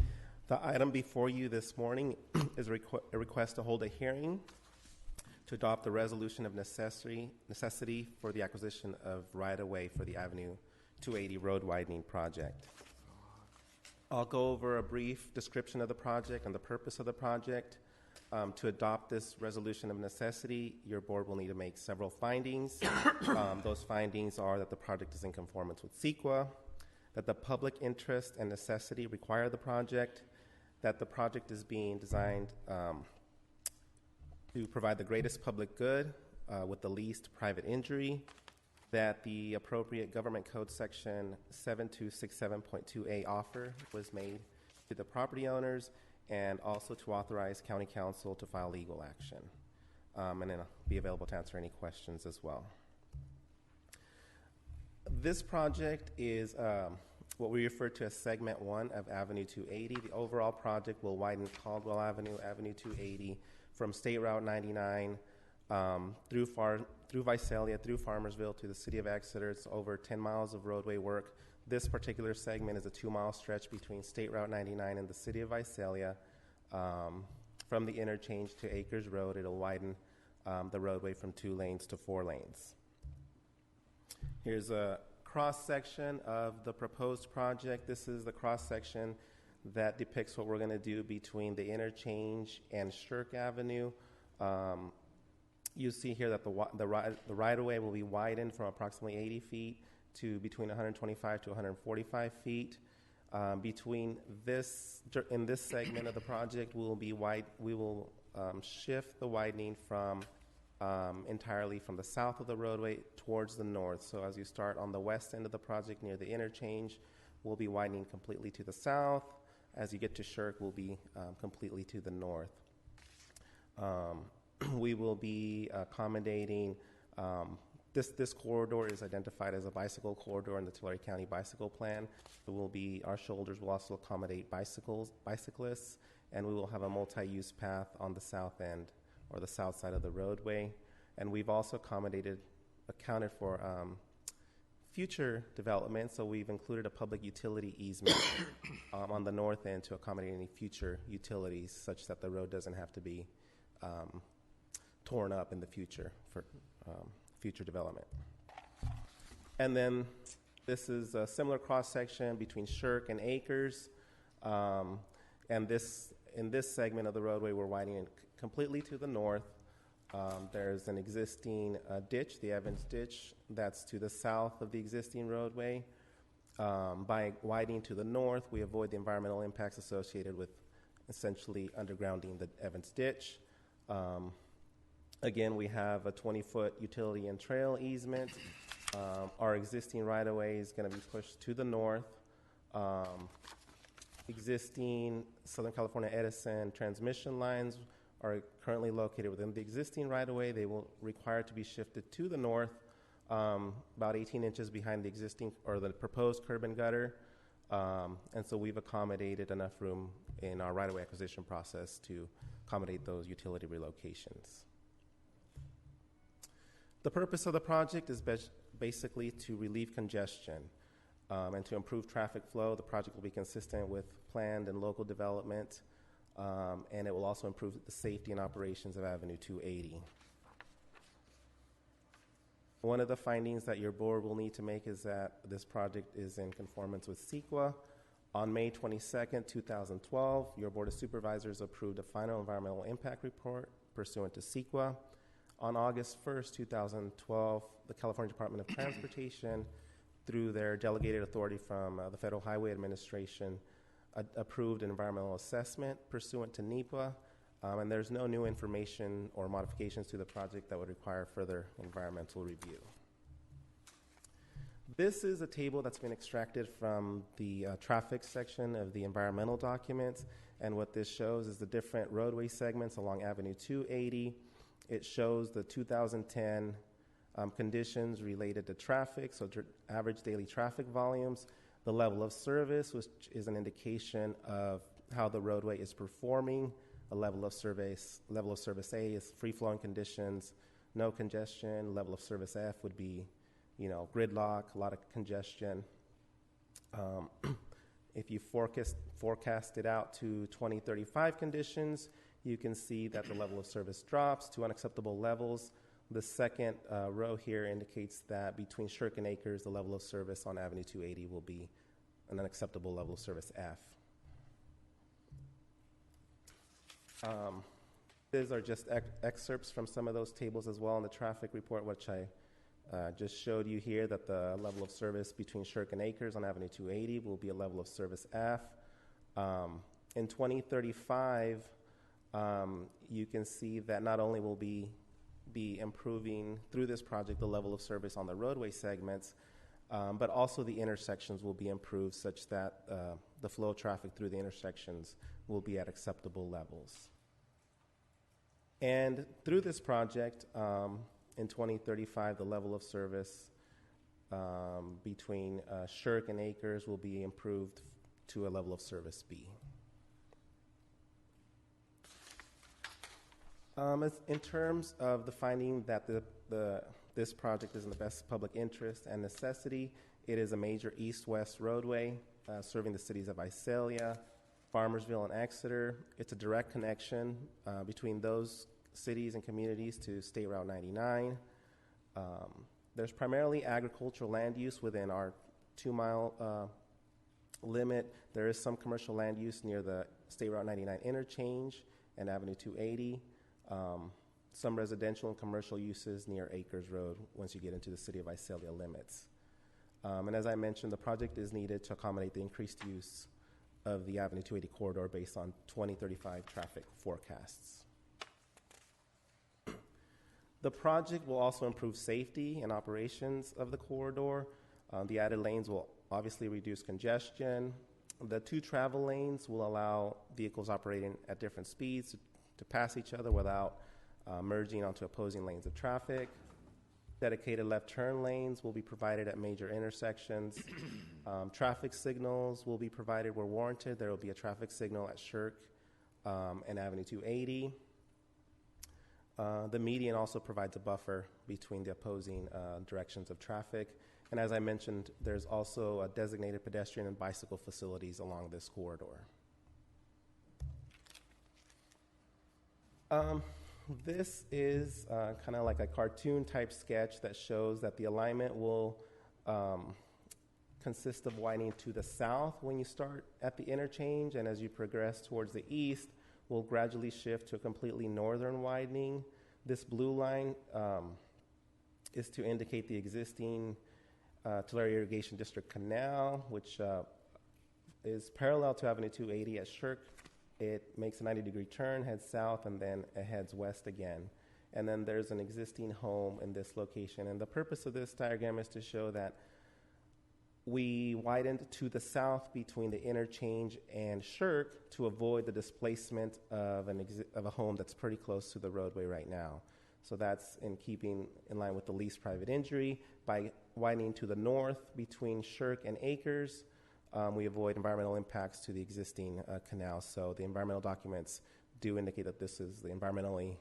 The item before you this morning is a request to hold a hearing to adopt the resolution of necessity for the acquisition of right-of-way for the Avenue 280 road widening project. I'll go over a brief description of the project and the purpose of the project. To adopt this resolution of necessity, your board will need to make several findings. Those findings are that the project is in conformance with CEQA, that the public interest and necessity require the project, that the project is being designed to provide the greatest public good with the least private injury, that the appropriate government code section 7267.2A offer was made to the property owners, and also to authorize county council to file legal action. And then I'll be available to answer any questions as well. This project is what we refer to as Segment 1 of Avenue 280. The overall project will widen Caldwell Avenue, Avenue 280, from State Route 99 through Visalia, through Farmersville to the city of Exeter. It's over 10 miles of roadway work. This particular segment is a 2-mile stretch between State Route 99 and the city of Visalia. From the interchange to Acres Road, it'll widen the roadway from 2 lanes to 4 lanes. Here's a cross-section of the proposed project. This is the cross-section that depicts what we're going to do between the interchange and Shirk Avenue. You see here that the right-of-way will be widened from approximately 80 feet to between 125 to 145 feet. In this segment of the project, we will shift the widening from entirely from the south of the roadway towards the north. So as you start on the west end of the project near the interchange, we'll be widening completely to the south. As you get to Shirk, we'll be completely to the north. We will be accommodating this corridor is identified as a bicycle corridor in the Tulare County Bicycle Plan. Our shoulders will also accommodate bicyclists, and we will have a multi-use path on the south end or the south side of the roadway. And we've also accounted for future development, so we've included a public utility easement on the north end to accommodate any future utilities, such that the road doesn't have to be torn up in the future for future development. And then this is a similar cross-section between Shirk and Acres. And in this segment of the roadway, we're widening it completely to the north. There's an existing ditch, the Evans Ditch, that's to the south of the existing roadway. By widening to the north, we avoid the environmental impacts associated with essentially undergrounding the Evans Ditch. Again, we have a 20-foot utility and trail easement. Our existing right-of-way is going to be pushed to the north. Existing Southern California Edison transmission lines are currently located within the existing right-of-way. They will require to be shifted to the north, about 18 inches behind the existing or the proposed curb and gutter. And so we've accommodated enough room in our right-of-way acquisition process to accommodate those utility relocations. The purpose of the project is basically to relieve congestion and to improve traffic flow. The project will be consistent with planned and local development, and it will also improve the safety and operations of Avenue 280. One of the findings that your board will need to make is that this project is in conformance with CEQA. On May 22nd, 2012, your Board of Supervisors approved a final environmental impact report pursuant to CEQA. On August 1st, 2012, the California Department of Transportation, through their delegated authority from the Federal Highway Administration, approved an environmental assessment pursuant to NEPA, and there's no new information or modifications to the project that would require further environmental review. This is a table that's been extracted from the traffic section of the environmental documents, and what this shows is the different roadway segments along Avenue 280. It shows the 2010 conditions related to traffic, so average daily traffic volumes, the level of service, which is an indication of how the roadway is performing. A level of service A is free-flowing conditions, no congestion. Level of service F would be, gridlock, a lot of congestion. If you forecast it out to 2035 conditions, you can see that the level of service drops to unacceptable levels. The second row here indicates that between Shirk and Acres, the level of service on Avenue 280 will be an unacceptable level of service F. These are just excerpts from some of those tables as well in the traffic report, which I just showed you here, that the level of service between Shirk and Acres on Avenue 280 will be a level of service F. In 2035, you can see that not only will be improving through this project the level of service on the roadway segments, but also the intersections will be improved such that the flow of traffic through the intersections will be at acceptable levels. And through this project, in 2035, the level of service between Shirk and Acres will be improved to a level of service B. In terms of the finding that this project is in the best public interest and necessity, it is a major east-west roadway serving the cities of Visalia, Farmersville, and Exeter. It's a direct connection between those cities and communities to State Route 99. There's primarily agricultural land use within our 2-mile limit. There is some commercial land use near the State Route 99 interchange and Avenue 280. Some residential and commercial uses near Acres Road once you get into the city of Visalia limits. And as I mentioned, the project is needed to accommodate the increased use of the Avenue 280 corridor based on 2035 traffic forecasts. The project will also improve safety and operations of the corridor. The added lanes will obviously reduce congestion. The 2 travel lanes will allow vehicles operating at different speeds to pass each other without merging onto opposing lanes of traffic. Dedicated left turn lanes will be provided at major intersections. Traffic signals will be provided where warranted. There will be a traffic signal at Shirk and Avenue 280. The median also provides a buffer between the opposing directions of traffic. And as I mentioned, there's also a designated pedestrian and bicycle facilities along this corridor. This is kind of like a cartoon type sketch that shows that the alignment will consist of widening to the south when you start at the interchange, and as you progress towards the east, will gradually shift to a completely northern widening. This blue line is to indicate the existing Tulare Irrigation District Canal, which is parallel to Avenue 280 at Shirk. It makes a 90-degree turn, heads south, and then it heads west again. And then there's an existing home in this location. And the purpose of this diagram is to show that we widened to the south between the interchange and Shirk to avoid the displacement of a home that's pretty close to the roadway right now. So that's in line with the least private injury. By widening to the north between Shirk and Acres, we avoid environmental impacts to the existing canal. So the environmental documents do indicate that this is the environmentally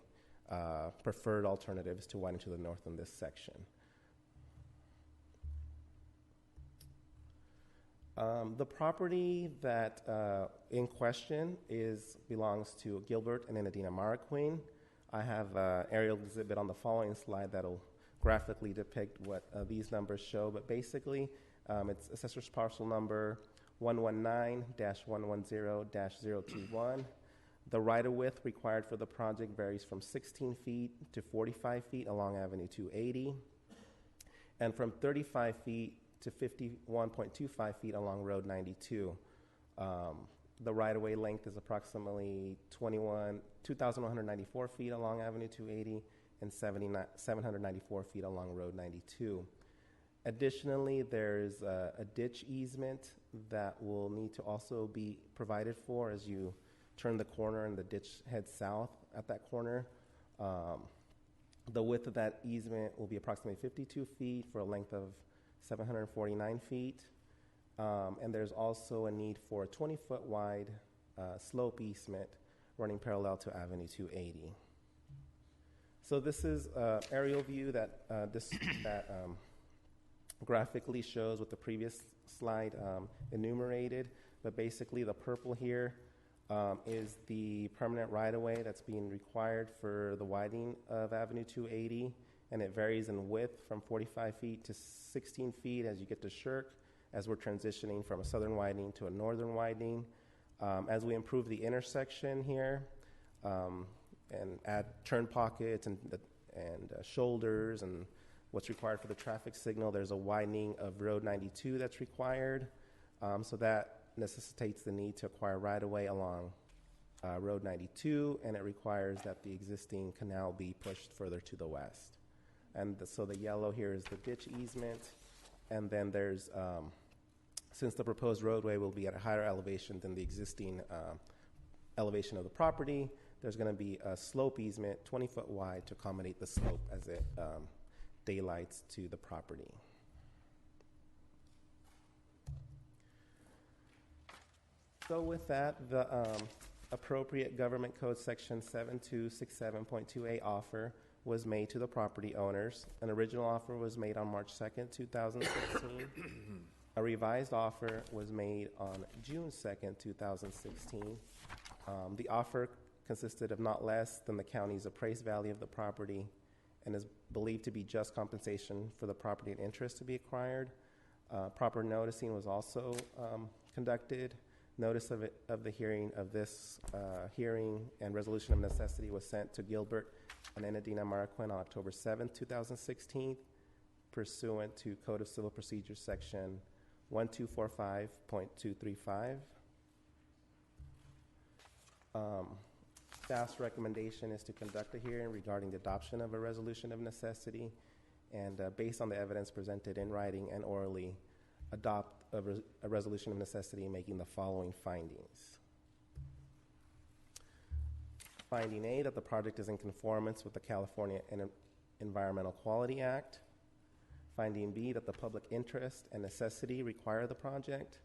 preferred alternatives to widen to the north in this section. The property that in question belongs to Gilbert and Enadina Marqueen. I have an aerial exhibit on the following slide that'll graphically depict what these numbers show, but basically it's assessor's parcel number 119-110-021. The right-of-width required for the project varies from 16 feet to 45 feet along Avenue 280, and from 35 feet to 51.25 feet along Road 92. The right-of-way length is approximately 2,194 feet along Avenue 280 and 794 feet along Road 92. Additionally, there's a ditch easement that will need to also be provided for as you turn the corner and the ditch heads south at that corner. The width of that easement will be approximately 52 feet for a length of 749 feet. And there's also a need for a 20-foot wide slope easement running parallel to Avenue 280. So this is an aerial view that graphically shows what the previous slide enumerated, but basically the purple here is the permanent right-of-way that's being required for the widening of Avenue 280, and it varies in width from 45 feet to 16 feet as you get to Shirk, as we're transitioning from a southern widening to a northern widening. As we improve the intersection here and add turn pockets and shoulders and what's required for the traffic signal, there's a widening of Road 92 that's required. So that necessitates the need to acquire right-of-way along Road 92, and it requires that the existing canal be pushed further to the west. And so the yellow here is the ditch easement, and then there's, since the proposed roadway will be at a higher elevation than the existing elevation of the property, there's going to be a slope easement 20 foot wide to accommodate the slope as it daylights to the property. So with that, the appropriate government code section 7267.2a offer was made to the property owners. An original offer was made on March 2nd, 2016. A revised offer was made on June 2nd, 2016. The offer consisted of not less than the county's appraised value of the property and is believed to be just compensation for the property and interest to be acquired. Proper noticing was also conducted. Notice of the hearing of this hearing and resolution of necessity was sent to Gilbert and Enadina Marroquin on October 7th, 2016, pursuant to Code of Civil Procedures section 1245.235. Staff's recommendation is to conduct a hearing regarding the adoption of a resolution of necessity, and based on the evidence presented in writing and orally, adopt a resolution of necessity making the following findings. Finding A, that the project is in conformance with the California Environmental Quality Act. Finding B, that the public interest and necessity require the project.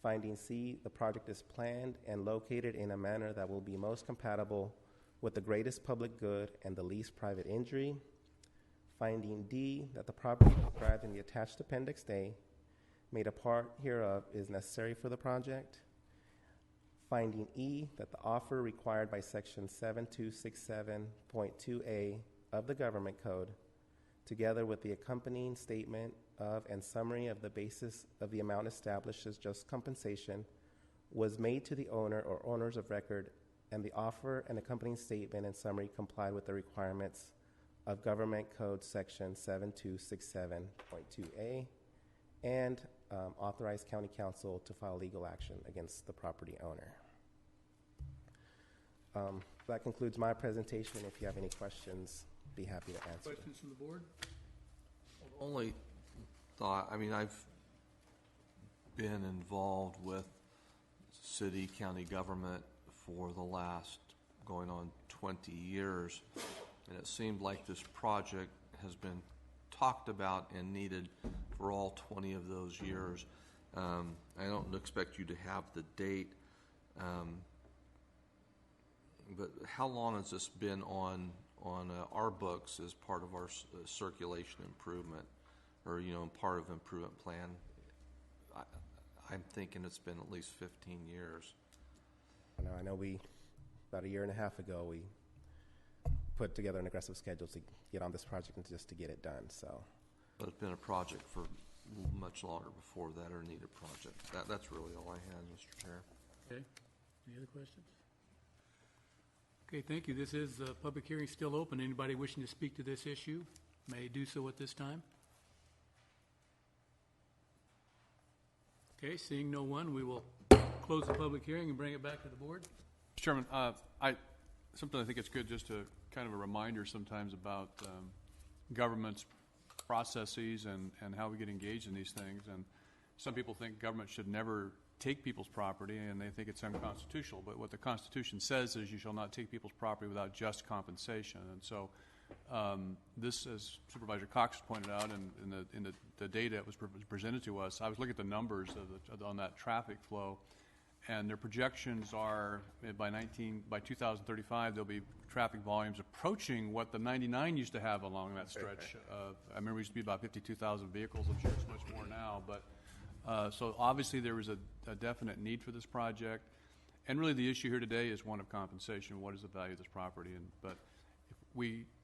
Finding C, the project is planned and located in a manner that will be most compatible with the greatest public good and the least private injury. Finding D, that the property described in the attached Appendix A, made a part hereof, is necessary for the project. Finding E, that the offer required by Section 7267.2a of the Government Code, together with the accompanying statement of and summary of the basis of the amount established as just compensation, was made to the owner or owners of record, and the offer and accompanying statement and summary complied with the requirements of Government Code Section 7267.2a, and authorize County Council to file legal action against the property owner. That concludes my presentation. If you have any questions, be happy to answer. Questions from the board? Only thought, I mean, I've been involved with city, county government for the last going on 20 years, and it seemed like this project has been talked about and needed for all 20 of those years. I don't expect you to have the date, but how long has this been on our books as part of our circulation improvement, or part of improvement plan? I'm thinking it's been at least 15 years. I know about a year and a half ago, we put together an aggressive schedule to get on this project and just to get it done. So, but it's been a project for much longer before that, or need a project. That's really all I had, Mr. Chair. Okay. Any other questions? Okay, thank you. This is public hearing still open. Anybody wishing to speak to this issue may do so at this time. Okay, seeing no one, we will close the public hearing and bring it back to the board. Mr. Chairman, something I think it's good just to kind of a reminder sometimes about government's processes and how we get engaged in these things. And some people think government should never take people's property, and they think it's unconstitutional. But what the Constitution says is you shall not take people's property without just compensation. And so this, as Supervisor Cox pointed out, in the data that was presented to us, I was looking at the numbers on that traffic flow, and their projections are by 2035 there'll be traffic volumes approaching what the 99 used to have along that stretch. I remember it used to be about 52,000 vehicles. I'm sure it's much more now, but So obviously there is a definite need for this project. And really the issue here today is one of compensation. What is the value of this property? But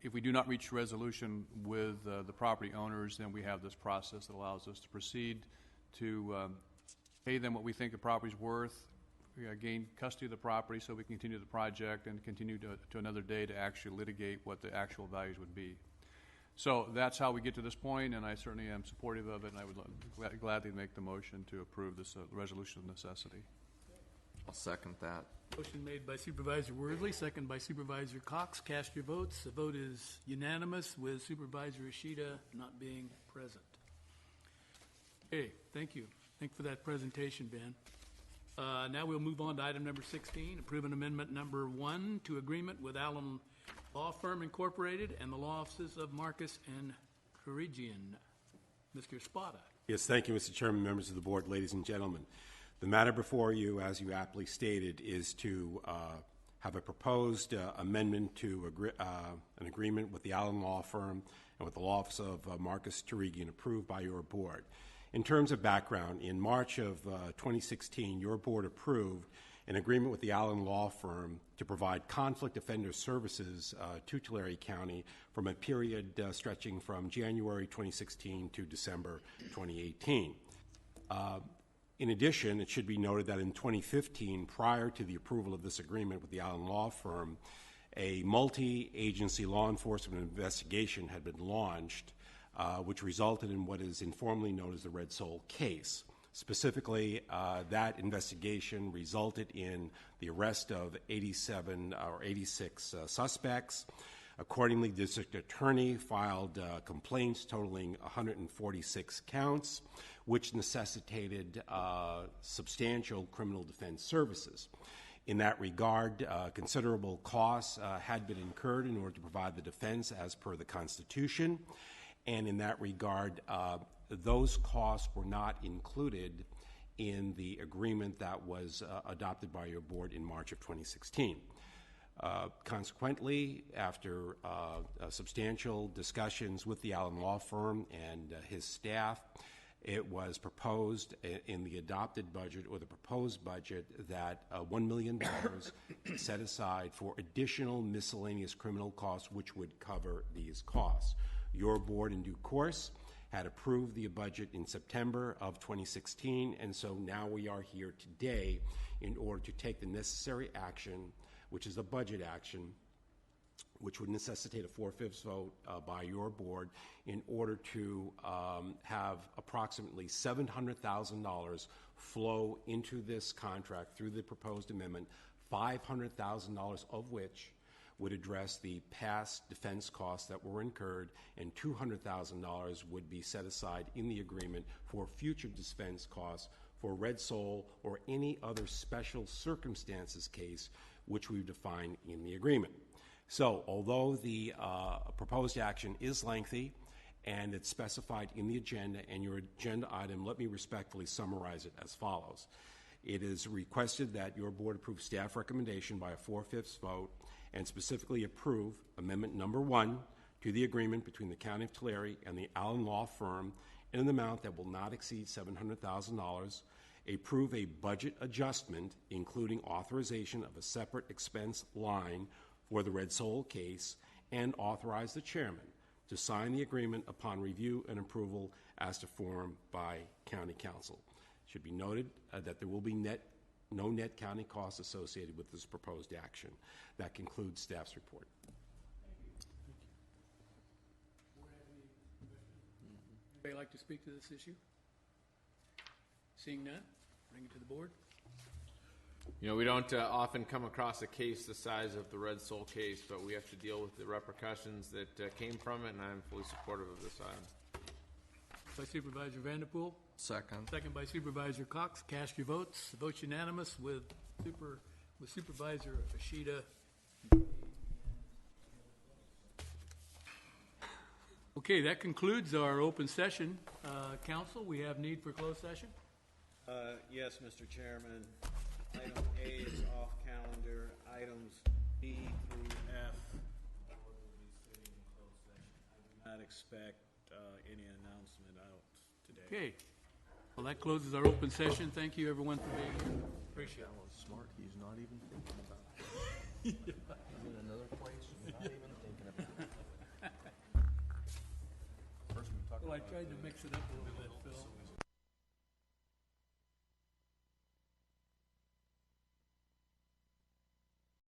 if we do not reach resolution with the property owners, then we have this process that allows us to proceed to pay them what we think the property's worth, gain custody of the property so we can continue the project and continue to another day to actually litigate what the actual values would be. So that's how we get to this point, and I certainly am supportive of it, and I would gladly make the motion to approve this resolution of necessity. I'll second that. Motion made by Supervisor Worthley, second by Supervisor Cox. Cast your votes. The vote is unanimous with Supervisor Ishida not being present. Okay, thank you. Thank you for that presentation, Ben. Now we'll move on to item number 16, approve an amendment number 1 to agreement with Allen Law Firm Incorporated and the law offices of Marcus and Carigian. Mr. Spada. Yes, thank you, Mr. Chairman, members of the board, ladies and gentlemen. The matter before you, as you aptly stated, is to have a proposed amendment to an agreement with the Allen Law Firm and with the law office of Marcus Carigian approved by your board. In terms of background, in March of 2016, your board approved an agreement with the Allen Law Firm to provide conflict offender services to Tulare County from a period stretching from January 2016 to December 2018. In addition, it should be noted that in 2015, prior to the approval of this agreement with the Allen Law Firm, a multi-agency law enforcement investigation had been launched, which resulted in what is informally known as the Red Soul case. Specifically, that investigation resulted in the arrest of 86 suspects. Accordingly, the district attorney filed complaints totaling 146 counts, which necessitated substantial criminal defense services. In that regard, considerable costs had been incurred in order to provide the defense as per the Constitution. And in that regard, those costs were not included in the agreement that was adopted by your board in March of 2016. Consequently, after substantial discussions with the Allen Law Firm and his staff, it was proposed in the adopted budget or the proposed budget that $1 million set aside for additional miscellaneous criminal costs which would cover these costs. Your board, in due course, had approved the budget in September of 2016, and so now we are here today in order to take the necessary action, which is a budget action, which would necessitate a 4/5 vote by your board in order to have approximately $700,000 flow into this contract through the proposed amendment, $500,000 of which would address the past defense costs that were incurred, and $200,000 would be set aside in the agreement for future defense costs for Red Soul or any other special circumstances case which we've defined in the agreement. So, although the proposed action is lengthy and it's specified in the agenda and your agenda item, let me respectfully summarize it as follows. It is requested that your board approve staff recommendation by a 4/5 vote and specifically approve amendment number 1 to the agreement between the County of Tulare and the Allen Law Firm in an amount that will not exceed $700,000, approve a budget adjustment including authorization of a separate expense line for the Red Soul case, and authorize the chairman to sign the agreement upon review and approval as to form by County Council. It should be noted that there will be no net county costs associated with this proposed action. That concludes staff's report. Anybody like to speak to this issue? Seeing none, bring it to the board. You know, we don't often come across a case the size of the Red Soul case, but we have to deal with the repercussions that came from it, and I'm fully supportive of this item. By Supervisor Vanderpool. Second. Second by Supervisor Cox. Cast your votes. The vote's unanimous with Supervisor Ishida. Okay, that concludes our open session. Council, we have need for closed session? Yes, Mr. Chairman. Item A is off calendar. Items B through F will be sitting in closed session. I do not expect any announcement out today. Okay. Well, that closes our open session. Thank you, everyone, for being here. Appreciate it. That was smart. He's not even thinking about it. He's in another place, not even thinking about it. Well, I tried to mix it up a little bit, Phil.